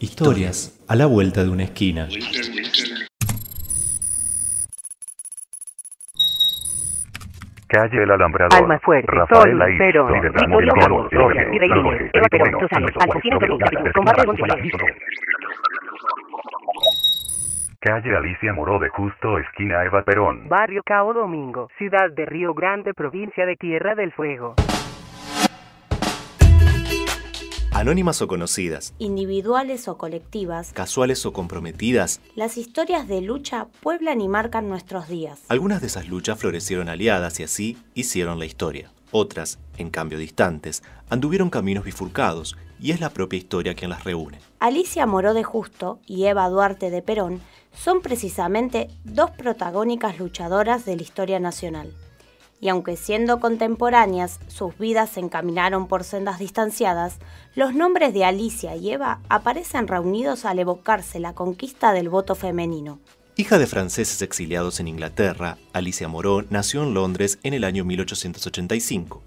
Historias a la vuelta de una esquina. Calle El Alambrador, Almafuerte, Rafael Sol, Laís, Perón, Libertad, Victoria, Virreyes, Eva Perón, Susana, Alfonsino Rodríguez, Combate González. Calle Alicia Moró de Justo, esquina Eva Perón. Barrio Cao Domingo, ciudad de Río Grande, provincia de Tierra del Fuego. Anónimas o conocidas, individuales o colectivas, casuales o comprometidas, las historias de lucha pueblan y marcan nuestros días. algunas de esas luchas florecieron aliadas y así hicieron la historia. Otras, en cambio distantes, anduvieron caminos bifurcados y es la propia historia quien las reúne. Alicia Moró de Justo y Eva Duarte de Perón son precisamente dos protagónicas luchadoras de la historia nacional. Y aunque siendo contemporáneas, sus vidas se encaminaron por sendas distanciadas, los nombres de Alicia y Eva aparecen reunidos al evocarse la conquista del voto femenino. Hija de franceses exiliados en Inglaterra, Alicia Moró nació en Londres en el año 1885.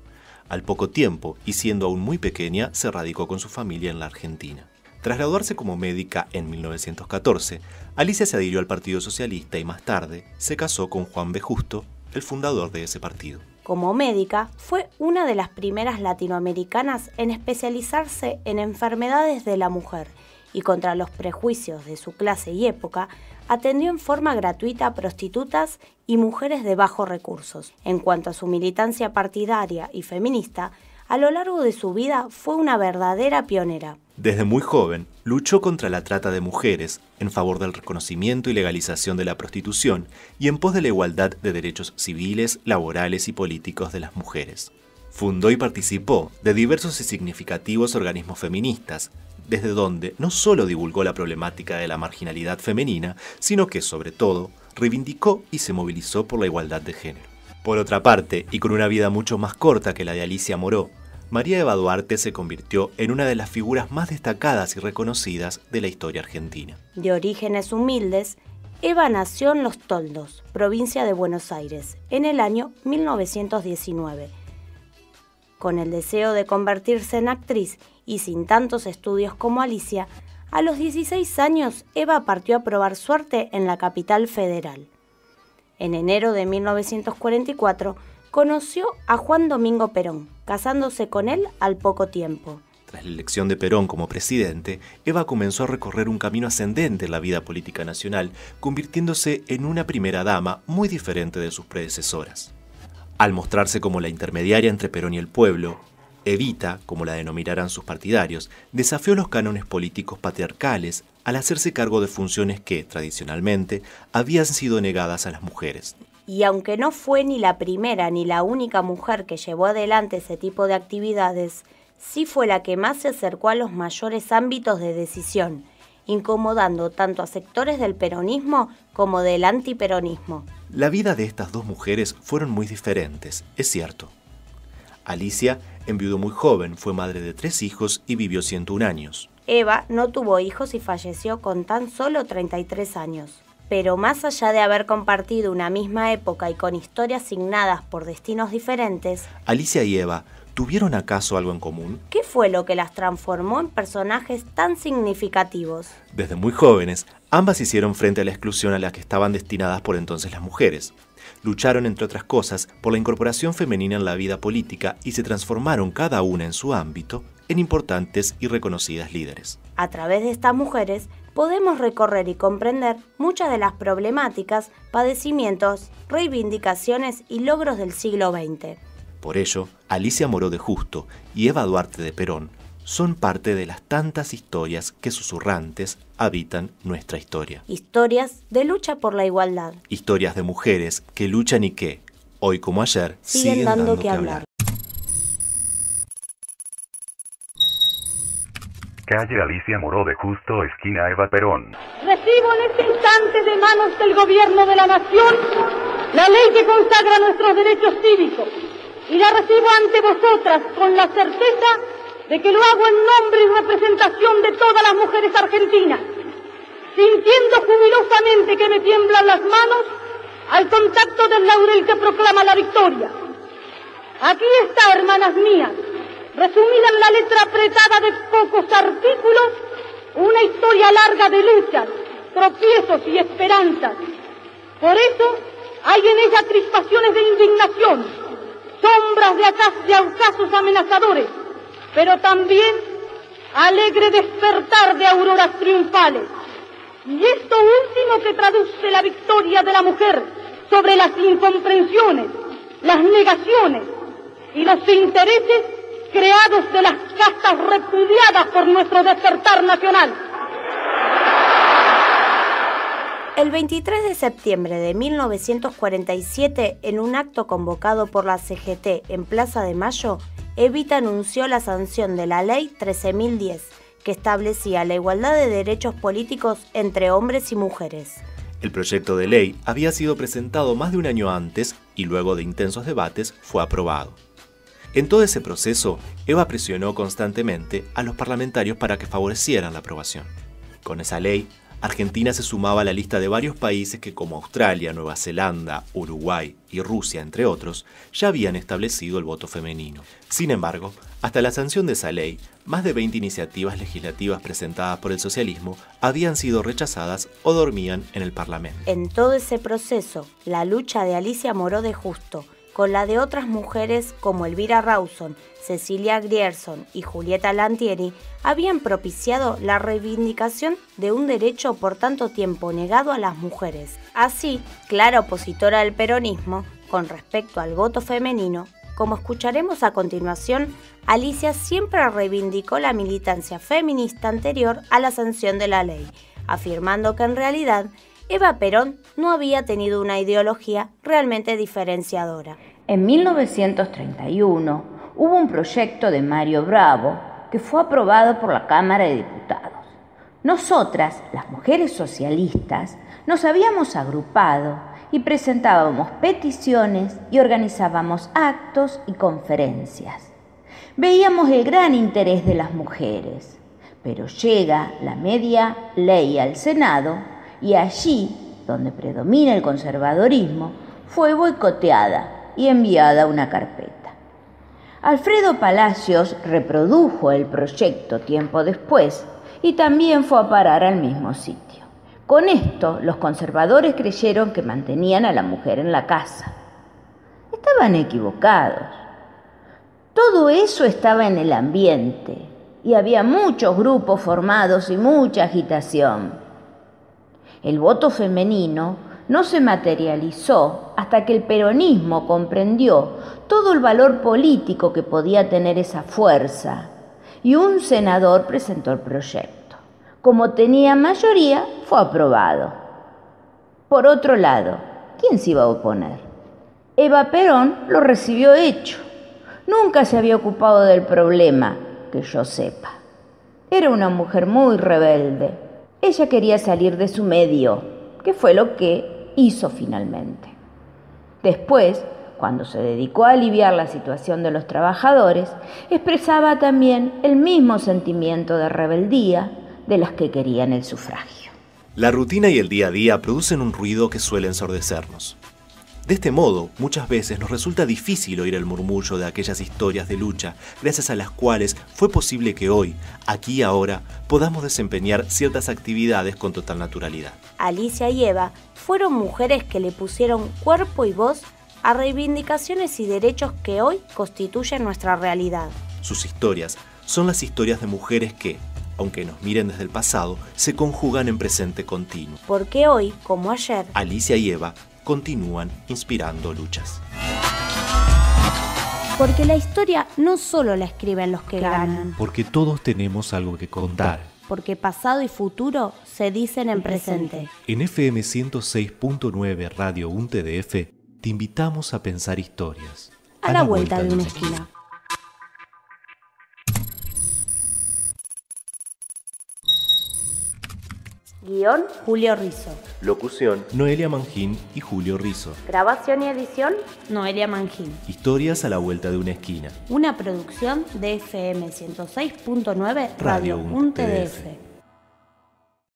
Al poco tiempo, y siendo aún muy pequeña, se radicó con su familia en la Argentina. Tras graduarse como médica en 1914, Alicia se adhirió al Partido Socialista y más tarde se casó con Juan B. Justo, el fundador de ese partido. Como médica, fue una de las primeras latinoamericanas en especializarse en enfermedades de la mujer y contra los prejuicios de su clase y época, atendió en forma gratuita a prostitutas y mujeres de bajos recursos. En cuanto a su militancia partidaria y feminista, a lo largo de su vida fue una verdadera pionera. Desde muy joven, luchó contra la trata de mujeres, en favor del reconocimiento y legalización de la prostitución y en pos de la igualdad de derechos civiles, laborales y políticos de las mujeres. Fundó y participó de diversos y significativos organismos feministas, desde donde no solo divulgó la problemática de la marginalidad femenina, sino que, sobre todo, reivindicó y se movilizó por la igualdad de género. Por otra parte, y con una vida mucho más corta que la de Alicia Moró, María Eva Duarte se convirtió en una de las figuras más destacadas y reconocidas de la historia argentina. De orígenes humildes, Eva nació en Los Toldos, provincia de Buenos Aires, en el año 1919. Con el deseo de convertirse en actriz y sin tantos estudios como Alicia, a los 16 años Eva partió a probar suerte en la capital federal. En enero de 1944 conoció a Juan Domingo Perón, casándose con él al poco tiempo. Tras la elección de Perón como presidente, Eva comenzó a recorrer un camino ascendente en la vida política nacional, convirtiéndose en una primera dama muy diferente de sus predecesoras. Al mostrarse como la intermediaria entre Perón y el pueblo, Evita, como la denominarán sus partidarios, desafió los cánones políticos patriarcales al hacerse cargo de funciones que, tradicionalmente, habían sido negadas a las mujeres. Y aunque no fue ni la primera ni la única mujer que llevó adelante ese tipo de actividades, sí fue la que más se acercó a los mayores ámbitos de decisión, incomodando tanto a sectores del peronismo como del antiperonismo. La vida de estas dos mujeres fueron muy diferentes, es cierto. Alicia enviudó muy joven, fue madre de 3 hijos y vivió 101 años. Eva no tuvo hijos y falleció con tan solo 33 años. Pero más allá de haber compartido una misma época y con historias signadas por destinos diferentes, Alicia y Eva, ¿tuvieron acaso algo en común? ¿qué fue lo que las transformó en personajes tan significativos? Desde muy jóvenes, ambas hicieron frente a la exclusión a la que estaban destinadas por entonces las mujeres. Lucharon, entre otras cosas, por la incorporación femenina en la vida política y se transformaron cada una en su ámbito en importantes y reconocidas líderes. A través de estas mujeres podemos recorrer y comprender muchas de las problemáticas, padecimientos, reivindicaciones y logros del siglo XX. Por ello, Alicia Moró de Justo y Eva Duarte de Perón son parte de las tantas historias que susurrantes habitan nuestra historia. Historias de lucha por la igualdad. Historias de mujeres que luchan y que, hoy como ayer, Siguen dando que hablar. Calle Alicia Moró de Justo, esquina Eva Perón. Recibo en este instante de manos del gobierno de la nación la ley que consagra nuestros derechos cívicos y la recibo ante vosotras con la certeza de que lo hago en nombre y representación de todas las mujeres argentinas, sintiendo jubilosamente que me tiemblan las manos al contacto del laurel que proclama la victoria. Aquí está, hermanas mías, resumida en la letra apretada de pocos artículos, una historia historia larga de luchas, tropiezos y esperanzas. Por eso hay en ella crispaciones de indignación, sombras de ocasos amenazadores, pero también alegre despertar de auroras triunfales. Y esto último que traduce la victoria de la mujer sobre las incomprensiones, las negaciones y los intereses creados de las castas repudiadas por nuestro despertar nacional. El 23 de septiembre de 1947, en un acto convocado por la CGT en Plaza de Mayo, Evita anunció la sanción de la Ley 13.010, que establecía la igualdad de derechos políticos entre hombres y mujeres. El proyecto de ley había sido presentado más de un año antes y luego de intensos debates fue aprobado. En todo ese proceso, Eva presionó constantemente a los parlamentarios para que favorecieran la aprobación. Con esa ley, Argentina se sumaba a la lista de varios países que, como Australia, Nueva Zelanda, Uruguay y Rusia, entre otros, ya habían establecido el voto femenino. Sin embargo, hasta la sanción de esa ley, más de 20 iniciativas legislativas presentadas por el socialismo habían sido rechazadas o dormían en el Parlamento. En todo ese proceso, la lucha de Alicia Moró de Justo, con la de otras mujeres como Elvira Rawson, Cecilia Grierson y Julieta Lantieri, habían propiciado la reivindicación de un derecho por tanto tiempo negado a las mujeres. Así, clara opositora del peronismo, con respecto al voto femenino, como escucharemos a continuación, Alicia siempre reivindicó la militancia feminista anterior a la sanción de la ley, afirmando que en realidad Eva Perón no había tenido una ideología realmente diferenciadora. En 1931 hubo un proyecto de Mario Bravo que fue aprobado por la Cámara de Diputados. Nosotras, las mujeres socialistas, nos habíamos agrupado y presentábamos peticiones y organizábamos actos y conferencias. Veíamos el gran interés de las mujeres, pero llega la media ley al Senado y allí, donde predomina el conservadorismo, fue boicoteada y enviada a una carpeta. Alfredo Palacios reprodujo el proyecto tiempo después y también fue a parar al mismo sitio. Con esto, los conservadores creyeron que mantenían a la mujer en la casa. Estaban equivocados. Todo eso estaba en el ambiente y había muchos grupos formados y mucha agitación. El voto femenino no se materializó hasta que el peronismo comprendió todo el valor político que podía tener esa fuerza y un senador presentó el proyecto. Como tenía mayoría, fue aprobado. Por otro lado, ¿quién se iba a oponer? Eva Perón lo recibió hecho. Nunca se había ocupado del problema, que yo sepa. Era una mujer muy rebelde. Ella quería salir de su medio, que fue lo que hizo finalmente. Después, cuando se dedicó a aliviar la situación de los trabajadores, expresaba también el mismo sentimiento de rebeldía de las que querían el sufragio. La rutina y el día a día producen un ruido que suele ensordecernos. De este modo, muchas veces nos resulta difícil oír el murmullo de aquellas historias de lucha, gracias a las cuales fue posible que hoy, aquí y ahora, podamos desempeñar ciertas actividades con total naturalidad. Alicia y Eva fueron mujeres que le pusieron cuerpo y voz a reivindicaciones y derechos que hoy constituyen nuestra realidad. Sus historias son las historias de mujeres que, aunque nos miren desde el pasado, se conjugan en presente continuo. Porque hoy, como ayer, Alicia y Eva continúan inspirando luchas. Porque la historia no solo la escriben los que ganan. Porque todos tenemos algo que contar. Porque pasado y futuro se dicen en presente. En FM 106.9 Radio UNTDF te invitamos a pensar historias. A la vuelta de una esquina. Guión, Julio Rizzo. Locución, Noelia Mangín y Julio Rizzo. Grabación y edición, Noelia Mangín. Historias a la vuelta de una esquina. Una producción de FM 106.9 Radio UNTDF.